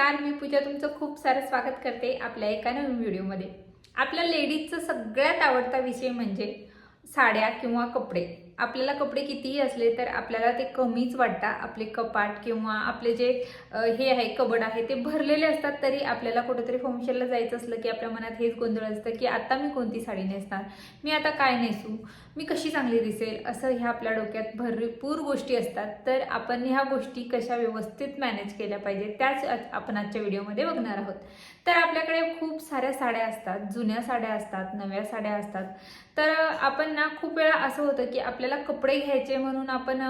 नमस्कार, मी पूजा तुमचं खूप सारं स्वागत करते आपल्या एका नवीन व्हिडिओमध्ये। आपल्या लेडीजचा सगळ्यात आवडता विषय म्हणजे साड्या किंवा कपडे। आपल्याला कपडे कितीही असले तर आपल्याला ते कमीच वाटतात। आपले कपाट किंवा आपले जे हे आहे कबड आहे ते भरलेले असतात, तरी आपल्याला कुठेतरी फंक्शनला जायचं असलं की आपल्या मनात हेच गोंधळ असतं की आता मी कोणती साडी नेसणार, मी आता काय नेसू, मी कशी चांगली दिसेल, असं ह्या आपल्या डोक्यात भरपूर गोष्टी असतात। तर आपण ह्या गोष्टी कशा व्यवस्थित मॅनेज केल्या पाहिजे त्याच आपण आजच्या व्हिडिओमध्ये बघणार आहोत। तर आपल्याकडे खूप साऱ्या साड्या असतात, जुन्या साड्या असतात, नव्या साड्या असतात। तर आपण ना खूप वेळा असं होतं की आपल्याला कपडे घ्यायचे म्हणून आपण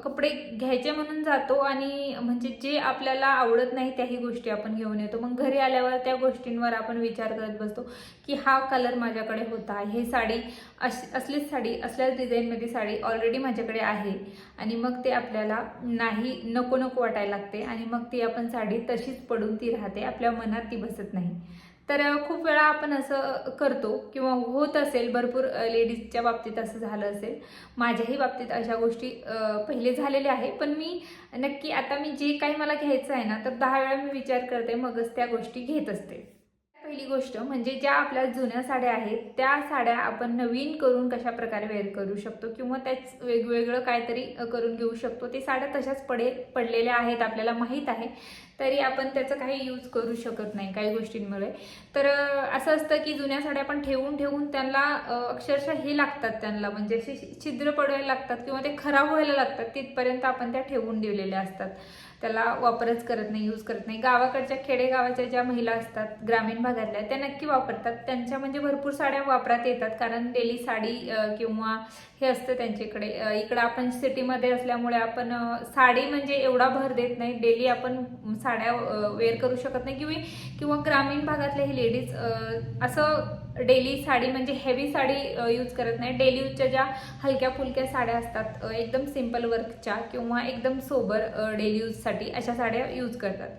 कपडे घ्यायचे म्हणून जातो आणि म्हणजे जे आपल्याला आवडत नाही त्याही गोष्टी आपण घेऊन येतो। मग घरी आल्यावर त्या गोष्टींवर आपण विचार करत बसतो की हा कलर माझ्याकडे होता, हे साडी असलीच साडी असल्याच डिझाईनमध्ये साडी ऑलरेडी माझ्याकडे आहे आणि मग ते आपल्याला नाही नको नको वाटायला लागते आणि मग ती आपण साडी तशीच पडून ती राहते, आपल्या मनात ती बसत नाही। तर खूप वेळा आपण असं करतो किंवा होत असेल, भरपूर लेडीजच्या बाबतीत असं झालं असेल, माझ्याही बाबतीत अशा गोष्टी पहिले झालेल्या आहे। पण मी नक्की आता मी जे काही मला घ्यायचं आहे ना, तर 10 वेळा मी विचार करते मगच त्या गोष्टी घेत असते। पहिली गोष्ट म्हणजे ज्या आपल्या जुन्या साड्या आहेत त्या साड्या आपण नवीन करून कशा प्रकारे वेअर करू शकतो किंवा त्याच वेगवेगळं काहीतरी करून घेऊ शकतो। ते साड्या तशाच पडलेल्या आहेत, आपल्याला माहीत आहे, तरी आपण त्याचं काही यूज करू शकत नाही काही गोष्टींमुळे। तर असं असतं की जुन्या साड्या आपण ठेवून ठेवून त्यांना अक्षरशः हे लागतात, त्यांना म्हणजे असे छिद्र पडायला लागतात किंवा ते खराब व्हायला लागतात, तिथपर्यंत आपण त्या ठेवून ठेवलेल्या असतात, त्याला वापरच करत नाही, यूज करत नाही। गावाकडच्या खेडेगावाच्या ज्या महिला असतात ग्रामीण भागातल्या त्या नक्की वापरतात, त्यांच्या म्हणजे भरपूर साड्या वापरात येतात, कारण डेली साडी किंवा हे असतं त्यांच्याकडे। इकडं आपण सिटीमध्ये असल्यामुळे आपण साडी म्हणजे एवढा भर देत नाही, डेली आपण साड्या वेअर करू शकत नाही किंवा ग्रामीण भागातले हे लेडीज असं डेली साडी म्हणजे हेवी साडी यूज करत नाही। डेली यूजच्या ज्या हलक्या फुलक्या साड्या असतात, एकदम सिंपल वर्कच्या किंवा एकदम सोबर डेली यूजसाठी अशा साड्या यूज करतात।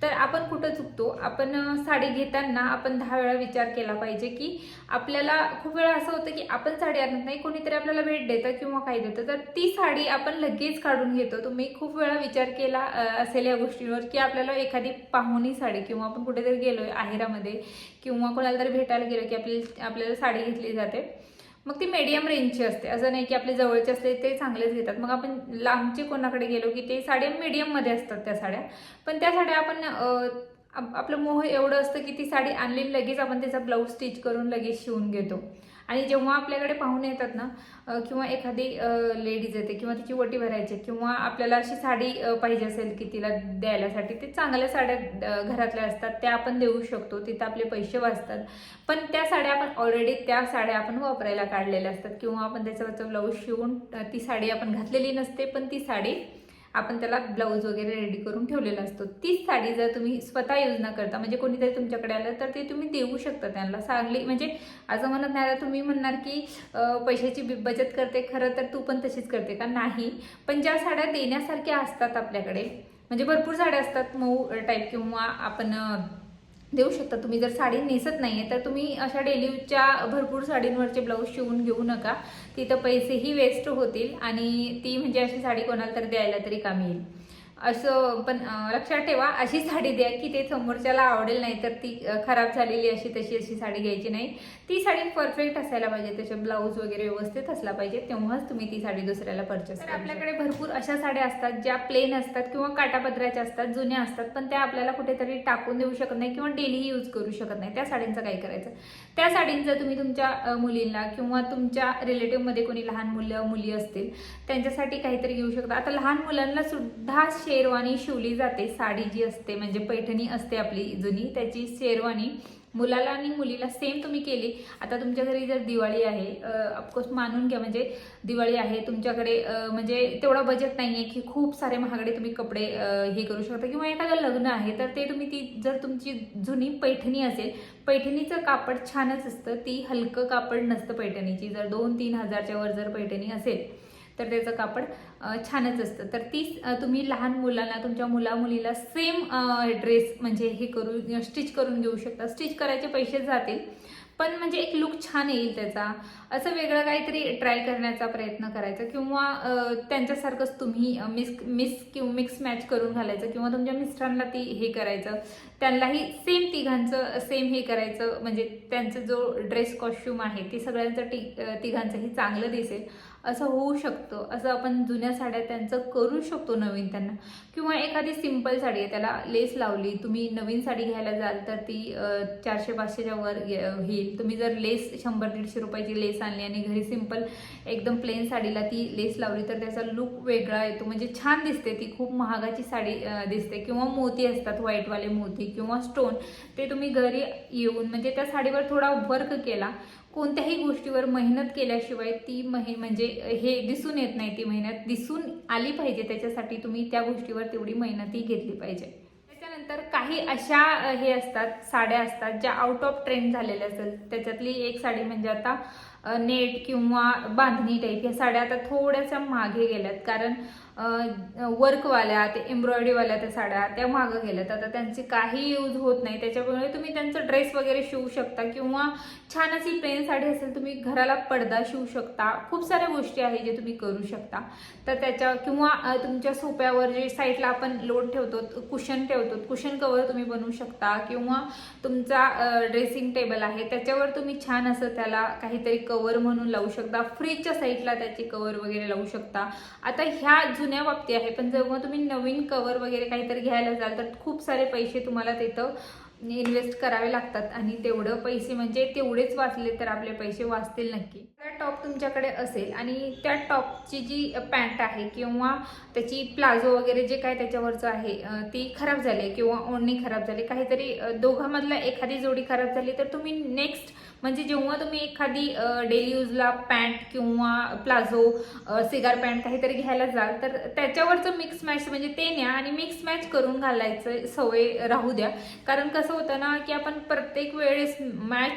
तर आपण कुठं चुकतो, आपण साडी घेताना आपण 10 वेळा विचार केला पाहिजे की आपल्याला खूप वेळा असं होतं की आपण साडी आणत नाही, कोणीतरी आपल्याला भेट देतं किंवा काही देतं, तर ती साडी आपण लगेच काढून घेतो। तुम्ही खूप वेळा विचार केला असेल या गोष्टींवर की आपल्याला एखादी पाहुणी साडी किंवा आपण कुठेतरी गेलोय आहेरामध्ये किंवा कोणाला तरी भेटायला गेलो की आपल्याला साडी घेतली जाते, मग ती मीडियम रेंजची असते, असं नाही की आपले जवळचे असले ते चांगलेच घेतात। मग आपण लांबचे कोणाकडे गेलो की ते साड्या मीडियममध्ये असतात त्या साड्या, पण त्या साड्या आपण आपलं मोह एवढं असतं की ती साडी आणली लगेच आपण त्याचा ब्लाऊज स्टिच करून लगेच शिवून घेतो। आणि जेव्हा आपल्याकडे पाहुणे येतात ना किंवा एखादी लेडीज येते किंवा तिची वटी भरायची किंवा आपल्याला अशी साडी पाहिजे असेल की तिला द्यायलासाठी, ते चांगल्या साड्या घरातल्या असतात त्या आपण देऊ शकतो, तिथं आपले पैसे वाचतात। पण त्या साड्या आपण ऑलरेडी त्या साड्या आपण वापरायला काढलेल्या असतात किंवा आपण त्याच्यावरचं ब्लाऊज शिवून ती साडी आपण घातलेली नसते, पण ती साडी आपण त्याला ब्लाऊज वगैरे रेडी करून ठेवलेला असतो। तीच साडी जर तुम्ही स्वतः यूज न करता म्हणजे कोणीतरी तुमच्याकडे आलं तर ते तुम्ही देऊ शकता त्यांना चांगली, म्हणजे असं म्हणत नाही तुम्ही म्हणणार की पैशाची बचत करते, खरं तर तू पण तशीच करते का, नाही। पण ज्या साड्या देण्यासारख्या असतात आपल्याकडे, म्हणजे भरपूर साड्या असतात मऊ टाईप किंवा आपण देऊ शकता। तुम्ही जर साडी नेसत नाहीये तर तुम्ही अशा डेली यूजच्या भरपूर साडींवरचे ब्लाऊज शिवून घेऊ नका, तिथं पैसेही वेस्ट होतील आणि ती म्हणजे अशी साडी कोणाला तरी द्यायला तरी कामी येईल असं। पण लक्षात ठेवा, अशी साडी द्या की ते समोरच्याला आवडेल, नाही तर ती खराब झालेली अशी साडी घ्यायची नाही। ती साडी परफेक्ट असायला पाहिजे, त्याचे ब्लाऊज वगैरे व्यवस्थित असला पाहिजे, तेव्हाच तुम्ही ती साडी दुसऱ्याला परचेस करा। आपल्याकडे भरपूर अशा साड्या असतात ज्या प्लेन असतात किंवा काटापदराच्या असतात, जुन्या असतात, पण त्या आपल्याला कुठेतरी टाकून देऊ शकत नाही किंवा डेली यूज करू शकत नाही। त्या साडींचं काय करायचं, त्या साडींचं तुम्ही तुमच्या मुलींना किंवा तुमच्या रिलेटिव्हमध्ये कोणी लहान मुली असतील त्यांच्यासाठी काहीतरी घेऊ शकता। आता लहान मुलांना सुद्धा शेरवानी शिवली जाते, साडी जी असते म्हणजे पैठणी असते आपली जुनी, त्याची शेरवानी मुलाला आणि मुलीला सेम तुम्ही केली। आता तुमच्या घरी जर दिवाळी आहे, ऑफकोर्स मानून घ्या, म्हणजे दिवाळी आहे तुमच्याकडे, म्हणजे तेवढा बजेट नाही आहे की खूप सारे महागडे तुम्ही कपडे हे करू शकता किंवा एखादं लग्न आहे तर ते तुम्ही ती जर तुमची जुनी पैठणी असेल, पैठणीचं कापड छानच असतं, ती हलकं कापड नसतं पैठणीची, जर 2-3 हजारच्या वर जर पैठणी असेल तर त्याचं कापड छानच असतं। तर ती तुम्ही लहान मुलांना तुमच्या मुलीला सेम ड्रेस म्हणजे हे करून स्टिच करून घेऊ शकता। स्टिच करायचे पैसे जातील पण म्हणजे एक लुक छान येईल त्याचा, असं वेगळं काहीतरी ट्राय करण्याचा प्रयत्न करायचा, किंवा त्यांच्यासारखंच तुम्ही मिक्स मॅच करून घालायचं, किंवा तुमच्या मिस्टरांना ती हे करायचं, त्यांनाही सेम तिघांचं सेम हे करायचं, म्हणजे त्यांचा जो ड्रेस कॉस्ट्युम आहे ते सगळ्यांचं तिघांचंही चांगलं दिसेल असं होऊ शकतं. असं आपण जुन्या साड्या त्यांचं करू शकतो नवीन त्यांना, किंवा एखादी सिंपल साडी आहे त्याला लेस लावली, तुम्ही नवीन साडी घ्यायला जाल तर ती 400-500च्या वर होईल. तुम्ही जर लेस 100-150 रुपयाची लेस आणली आणि घरी सिंपल एकदम प्लेन साडीला ती लेस लावली तर त्याचा लुक वेगळा येतो, म्हणजे छान दिसते, ती खूप महागाची साडी दिसते. किंवा मोती असतात, व्हाईटवाले मोती किंवा स्टोन, ते तुम्ही घरी येऊन म्हणजे त्या साडीवर थोडा वर्क केला, कोणत्याही गोष्टीवर मेहनत केल्याशिवाय ती म्हणजे हे दिसून येत नाही, ती मेहनत दिसून आली पाहिजे, त्याच्यासाठी तुम्ही त्या गोष्टीवर तेवढी मेहनतही घेतली पाहिजे. त्याच्यानंतर काही अशा हे असतात साड्या असतात ज्या आउट ऑफ ट्रेंड झालेल्या असतात. त्याच्यातली एक साडी म्हणजे आता नेट किंवा बांधणी टाईप ह्या साड्या आता थोड्याशा मागे गेल्यात, कारण वर्कवाल्या ते एम्ब्रॉयडरीवाल्या त्या साड्या त्या मागं गेल्यात, आता त्यांची काही यूज होत नाही. त्याच्यामुळे तुम्ही त्यांचं ड्रेस वगैरे शिवू शकता, किंवा छान अशी प्लेन साडी असेल तुम्ही घराला पडदा शिवू शकता. खूप साऱ्या गोष्टी आहेत जे तुम्ही करू शकता. तर त्याच्या किंवा तुमच्या सोप्यावर जे साईडला आपण लोड ठेवतो, कुशन ठेवतो, कुशन कवर तुम्ही बनवू शकता, किंवा तुमचा ड्रेसिंग टेबल आहे त्याच्यावर तुम्ही छान असं त्याला काहीतरी कवर म्हणून लावू शकता. फ्रीजच्या साईडला त्याची कवर वगैरे लावू शकता. आता ह्या जुन्या बाबती आहे, पण जेव्हा तुम्ही नवीन कवर वगैरे काहीतरी घ्यायला जाल तर खूप सारे पैसे तुम्हाला तिथं इन्व्हेस्ट करावे लागतात, आणि तेवढं पैसे म्हणजे तेवढेच वाचले तर आपले पैसे वाचतील नक्की. त्या टॉप तुमच्याकडे असेल आणि त्या टॉपची जी पॅन्ट आहे किंवा त्याची प्लाझो वगैरे जे काय त्याच्यावरचं आहे ती खराब झाली, किंवा ओढणी खराब झाली, काहीतरी दोघांमधला एखादी जोडी खराब झाली, तर तुम्ही नेक्स्ट म्हणजे जेव्हा तुम्ही एखादी डेली यूजला पॅन्ट किंवा प्लाझो सिगार पॅन्ट काहीतरी घ्यायला जाल तर त्याच्यावरचं मिक्स मॅच म्हणजे ते न्या आणि मिक्स मॅच करून घालायचं सवय राहू द्या. कारण कसं होतं ना की आपण प्रत्येक वेळेस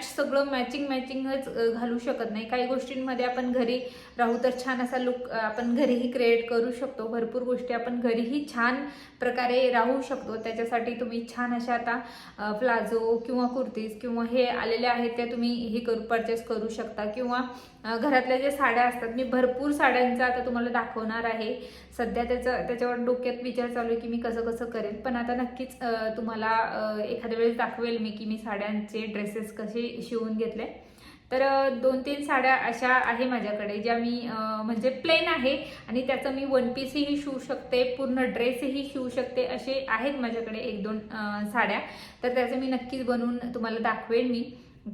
सगळं मॅचिंगच घालू शकत नाही. काही गोष्टींमध्ये आपण घरी राहू तर छान असा लुक आपण घरीही क्रिएट करू शकतो. भरपूर गोष्टी आपण घरीही छान प्रकारे राहू शकतो. त्याच्यासाठी तुम्ही छान अशा आता प्लाझो किंवा कुर्तीज किंवा हे आलेले आहेत त्या तुम्ही हे परचेस करू शकता. किंवा घरातल्या ज्या साड्या असतात, मी भरपूर साड्यांचा आता तुम्हाला दाखवणार आहे. सध्या त्याच्यावर डोक्यात विचार चालू आहे की मी कसं करेल, पण आता नक्कीच तुम्हाला एखाद्या वेळेस दाखवेल मी की मी साड्यांचे ड्रेसेस कसे शिवून घेतले. तर 2-3 साड्या अशा आहे माझ्याकडे ज्या मी म्हणजे प्लेन आहे आणि त्याचं मी वन पीसही शिवू शकते, पूर्ण ड्रेसही शिवू शकते, असे आहेत माझ्याकडे 1-2 साड्या. तर त्याचं मी नक्कीच बनवून तुम्हाला दाखवेल मी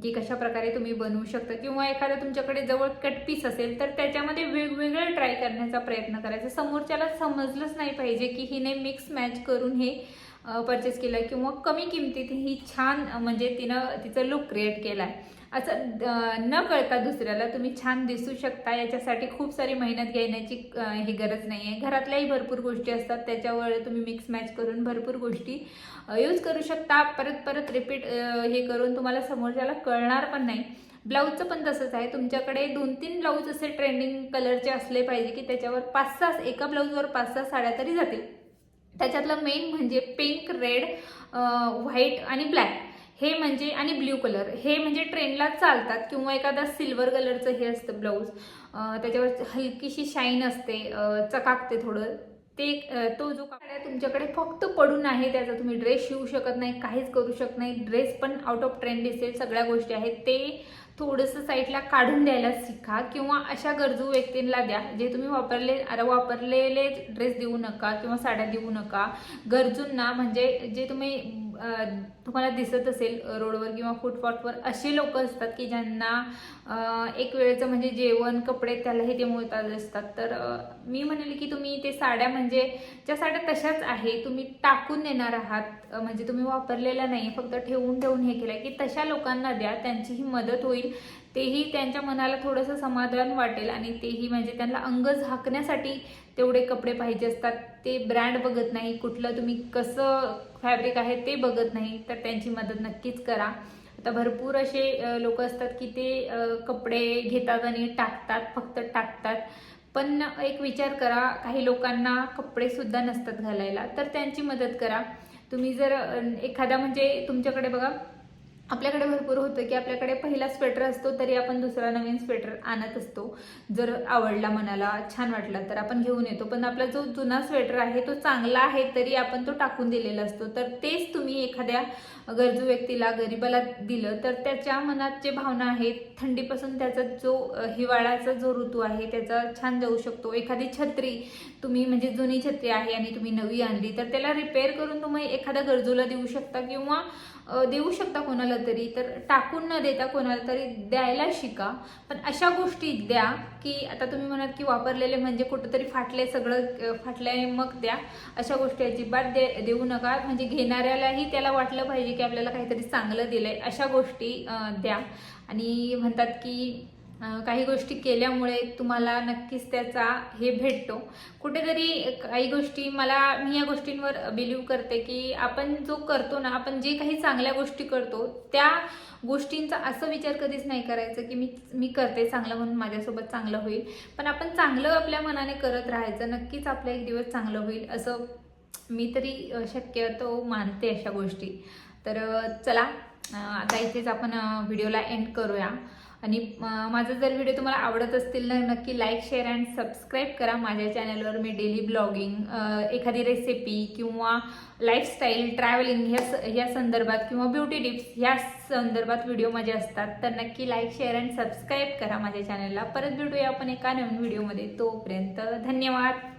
की कशा प्रकारे तुम्ही बनवू शकता. किंवा एखादा तुमच्याकडे जवळ कट पीस असेल तर त्याच्यामध्ये वेगवेगळे ट्राय करण्याचा प्रयत्न करायचा. समोरच्याला समजलंच नाही पाहिजे की हिने मिक्स मॅच करून हे परचेस केलं आहे किंवा कमी किमतीत ही छान म्हणजे तिचं लुक क्रिएट केला आहे असं न कळता दुसऱ्याला तुम्ही छान दिसू शकता. याच्यासाठी खूप सारी मेहनत घेण्याची ही गरज नाही आहे. घरातल्याही भरपूर गोष्टी असतात त्याच्यावर तुम्ही मिक्स मॅच करून भरपूर गोष्टी यूज करू शकता. परत रिपीट हे करून तुम्हाला समोरच्याला कळणार पण नाही. ब्लाऊजचं पण तसंच आहे. तुमच्याकडे 2-3 ब्लाऊज असे ट्रेंडिंग कलरचे असले पाहिजे की त्याच्यावर 5-6 एका ब्लाऊजवर 5-6 साड्या तरी जातील. त्याच्यातलं मेन म्हणजे पिंक, रेड, व्हाईट आणि ब्लॅक हे म्हणजे आणि ब्ल्यू कलर हे म्हणजे ट्रेंडला चालतात. किंवा एखादा सिल्वर कलरचं हे असतं ब्लाऊज, त्याच्यावर हलकीशी शाईन असते, चकाकते थोडं, तो जो साड्या तुमच्याकडे फक्त पडून आहे त्याचा तुम्ही ड्रेस शिवू शकत नाही, काहीच करू शकत नाही. ड्रेस पण आउट ऑफ ट्रेंड दिसेल, सगळ्या गोष्टी आहेत ते थोडंसं साईडला काढून द्यायला शिका. किंवा अशा गरजू व्यक्तींना द्या जे तुम्ही वापरलेले ड्रेस देऊ नका किंवा साड्या देऊ नका. गरजूंना म्हणजे जे तुम्हाला दिसत असेल रोडवर किंवा फुटपाथवर असे लोक असतात की ज्यांना एक वेळेचं म्हणजे जेवण कपडे त्यालाही ते मोलताज असतात. तर मी म्हणेल की तुम्ही ते साड्या म्हणजे ज्या साड्या तशाच आहे तुम्ही टाकून देणार आहात, म्हणजे तुम्ही वापरलेल्या नाही फक्त ठेवून हे केलं की तशा लोकांना द्या. त्यांचीही मदत होईल, तेही त्यांच्या मनाला थोडंसं समाधान वाटेल आणि तेही म्हणजे त्यांना अंग झाकण्यासाठी तेवढे कपडे पाहिजे असतात. ते ब्रँड बघत नाही, कुठलं तुम्ही कसं फॅब्रिक आहे ते बघत नाही, तर त्यांची मदत नक्कीच करा. आता भरपूर असे लोक असतात की ते कपडे घेतात आणि फक्त टाकतात. पण एक विचार करा, काही लोकांना कपडे सुद्धा नसतात घालायला, तर त्यांची मदत करा. तुम्ही जर एखादा म्हणजे तुमच्याकडे बघा आपल्याकडे भरपूर होतं की आपल्याकडे पहिला स्वेटर असतो तरी आपण दुसरा नवीन स्वेटर आणत असतो. जर आवडला, मनाला छान वाटला तर आपण घेऊन येतो. पण आपला जो जुना स्वेटर आहे तो चांगला आहे तरी आपण तो टाकून दिलेला असतो. तर तेच तुम्ही एखाद्या गरजू व्यक्तीला, गरीबाला दिलं तर त्याच्या मनात जे भावना आहेत, थंडीपासून त्याचा जो हिवाळ्याचा जो ऋतू आहे त्याचा छान जाऊ शकतो. एखादी छत्री तुम्ही म्हणजे जुनी छत्री आहे आणि तुम्ही नवी आणली तर त्याला रिपेअर करून तुम्ही एखाद्या गरजूला देऊ शकता किंवा देऊ शकता कोणाला तरी. तर टाकून न देता कोणाला तरी द्यायला शिका. पण अशा गोष्टी द्या की आता तुम्ही म्हणाल की वापरलेले म्हणजे कुठंतरी फाटले, सगळं फाटल्याने मग द्या. अशा गोष्टी अजिबात देऊ नका. म्हणजे घेणाऱ्यालाही त्याला वाटलं पाहिजे की आपल्याला काहीतरी चांगलं दिलंय. अशा गोष्टी द्या. आणि म्हणतात की काही गोष्टी केल्यामुळे तुम्हाला नक्कीच त्याचा हे भेटतो. कुठेतरी काही गोष्टी मी या गोष्टींवर बिलीव्ह करते की आपण जो करतो ना, आपण जे काही चांगल्या गोष्टी करतो त्या गोष्टींचा असं विचार कधीच नाही करायचं की मी करते चांगलं म्हणून माझ्यासोबत चांगलं होईल. पण आपण चांगलं आपल्या मनाने करत राहायचं, नक्कीच आपला एक दिवस चांगलं होईल असं मी तरी शक्यतो मानते अशा गोष्टी. तर चला आता इथेच आपण व्हिडिओला एंड करूया. आणि माझा जर व्हिडिओ तुम्हाला आवडत असतील तर नक्की लाईक, शेअर अँड सबस्क्राईब करा. माझ्या चॅनलवर मी डेली ब्लॉगिंग, एखादी रेसिपी किंवा लाईफस्टाईल, ट्रॅव्हलिंग ह्या संदर्भात किंवा ब्युटी टिप्स ह्या संदर्भात व्हिडिओ माझे असतात. तर नक्की लाईक, शेअर अँड सबस्क्राईब करा माझ्या चॅनलला. परत भेटूया आपण एका नवीन व्हिडिओमध्ये. तोपर्यंत धन्यवाद.